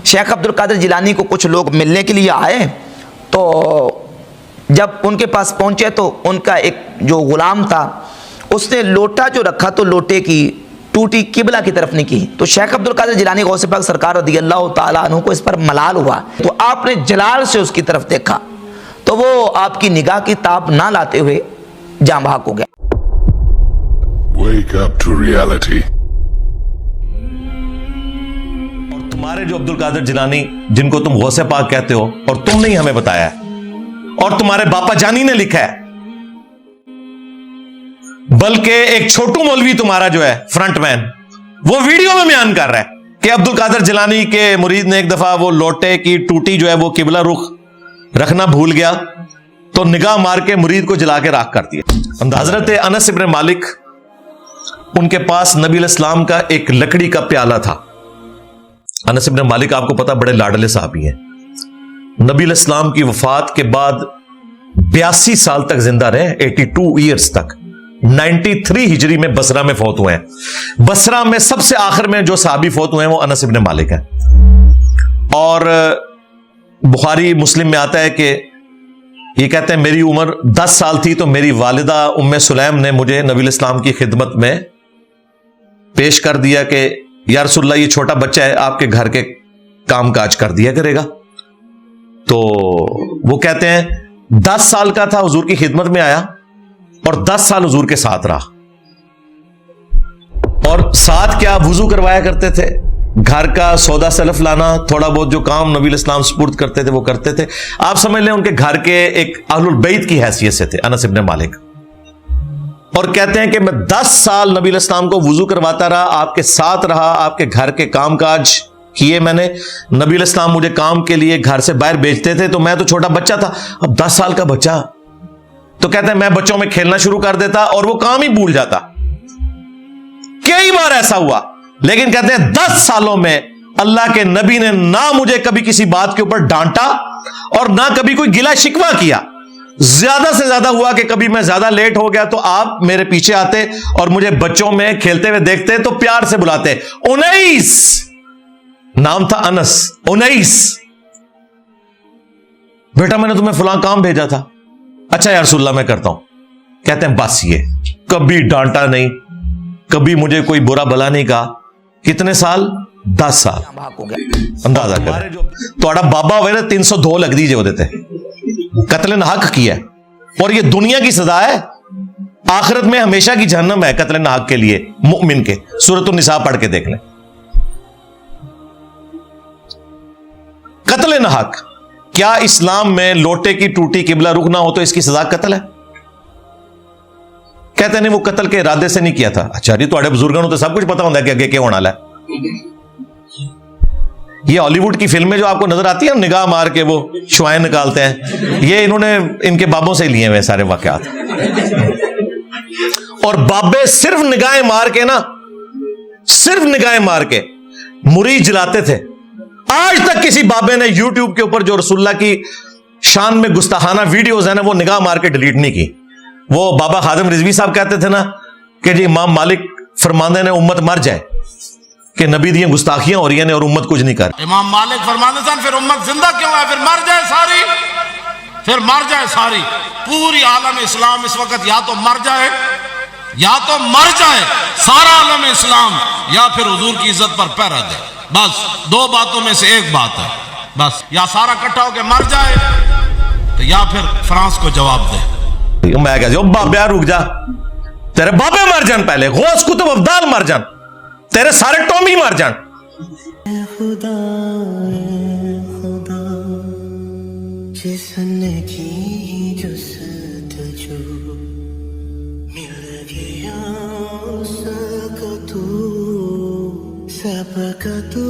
शेख अब्दुल कादिर जिलानी को कुछ लोग मिलने के लिए आए, तो जब उनके पास पहुंचे तो उनका एक जो गुलाम था उसने लोटा जो रखा तो लोटे की टूटी किबला की तरफ नहीं की। तो शेख अब्दुल कादिर जिलानी गौसे पाक सरकार रज़ियल्लाहु ताला अन्हु को इस पर मलाल हुआ, तो आपने जलाल से उसकी तरफ देखा तो वो आपकी निगाह की ताब ना लाते हुए जाँ बहक हो गया। Wake up to reality. और तुम्हारे जो अब्दुल कादिर जिलानी जिनको तुम गौसे पाक कहते हो और तुमने ही हमें बताया है और तुम्हारे बापा जानी ने लिखा है, बल्कि एक छोटू मौलवी तुम्हारा जो है फ्रंटमैन वो वीडियो में बयान कर रहा है कि अब्दुल कादिर जिलानी के मुरीद ने एक दफा वो लोटे की टूटी जो है वो किबला रुख रखना भूल गया तो निगाह मार के मुरीद को जला के राख कर दिया। हजरत अनस इब्न मालिक, उनके पास नबी इस्लाम का एक लकड़ी का प्याला था। अनस इब्न मालिक आपको पता बड़े लाडले साहबी हैं। नबी इस्लाम की वफात के बाद 82 साल तक जिंदा रहे, 82 ईयर्स तक। 93 हिजरी में बसरा में फौत हुए हैं। बसरा में सबसे आखिर में जो साहबी फौत हुए हैं वो अनस इब्न मालिक है। और बुखारी मुस्लिम में आता है कि ये कहते हैं मेरी उम्र 10 साल थी तो मेरी वालिदा उम्मे सुलैम ने मुझे नबी इस्लाम की खिदमत में पेश कर दिया कि या रसूलल्लाह ये छोटा बच्चा है, आपके घर के काम काज कर दिया करेगा। तो वो कहते हैं 10 साल का था, हुजूर की खिदमत में आया और 10 साल हुजूर के साथ रहा। और साथ क्या वुजू करवाया करते थे, घर का सौदा सलफ लाना, थोड़ा बहुत जो काम नबी इस्लाम सुपुर्द करते थे वो करते थे। आप समझ लें उनके घर के एक अहलुल बैत की हैसियत से थे अनस इब्न मालिक। और कहते हैं कि मैं 10 साल नबी इस्लाम को वुजू करवाता रहा, आपके साथ रहा, आपके घर के काम काज किए मैंने। नबी इस्लाम मुझे काम के लिए घर से बाहर भेजते थे तो मैं तो छोटा बच्चा था, अब 10 साल का बच्चा, तो कहते हैं मैं बच्चों में खेलना शुरू कर देता और वो काम ही भूल जाता। कई बार ऐसा हुआ, लेकिन कहते हैं 10 सालों में अल्लाह के नबी ने ना मुझे कभी किसी बात के ऊपर डांटा और ना कभी कोई गिला शिकवा किया। ज्यादा से ज्यादा हुआ कि कभी मैं ज्यादा लेट हो गया तो आप मेरे पीछे आते और मुझे बच्चों में खेलते हुए देखते तो प्यार से बुलाते, उनैस, नाम था अनस, उनैस बेटा मैंने तुम्हें फलां काम भेजा था, अच्छा यार रसूलल्लाह मैं करता हूं। कहते हैं बस ये, कभी डांटा नहीं, कभी मुझे कोई बुरा भला नहीं कहा। कितने साल? 10 साल। अंदाजा करें थोड़ा बाबा वगैरह 302 लग दीजिए होते थे, कत्ल हक किया और ये दुनिया की सजा है, आखिरत में हमेशा की जहन्नम है कत्ल हक के लिए मुमिन के। सूरत निसा पढ़ के देख लें। कत्ल हक, क्या इस्लाम में लोटे की टूटी किबला रुख ना हो तो इसकी सजा कत्ल है? कहते नहीं वो कत्ल के इरादे से नहीं किया था। अच्छा जी, थोड़े बुजुर्गों को तो सब कुछ पता होता है कि आगे क्या होने वाला है। ये हॉलीवुड की फिल्में जो आपको नजर आती है निगाह मार के वो शुआएं निकालते हैं, ये इन्होंने इनके बाबों से लिए हुए सारे वाकयात। और बाबे सिर्फ निगाहें मार के ना, सिर्फ निगाहें मार के मुरीद जलाते थे। आज तक किसी बाबे ने यूट्यूब के ऊपर जो रसूलुल्लाह की शान में गुस्ताखाना वीडियोज है ना वो निगाह मार के डिलीट नहीं की। वो बाबा खादिम रिजवी साहब कहते थे ना कि जी इमाम मालिक फरमाते ने उम्मत मर जाए कि नबी दी गुस्ताखियां हो रही हैं और उम्मत कुछ नहीं कर। इमाम मालिक फरमाते थे फिर उम्मत जिंदा क्यों है, फिर मर जाए सारी, फिर मर जाए सारी। पूरी आलम इस्लाम इस वक्त या तो मर जाए, या तो मर जाए सारा आलम इस्लाम, या फिर हुजूर की इज्जत पर पैरा दे। बस दो बातों में से एक बात है, बस या सारा इकट्ठा होकर मर जाए तो या फिर फ्रांस को जवाब दे। मैं कह बाबा रुक जा, तेरे बाबे मर जान, पहले गौस कुतुब अब्दाल मर जान, तेरे सारे टॉमी मर जान। खुदा जिसने की जुस्तजू मिल गया उसका तू सबका तू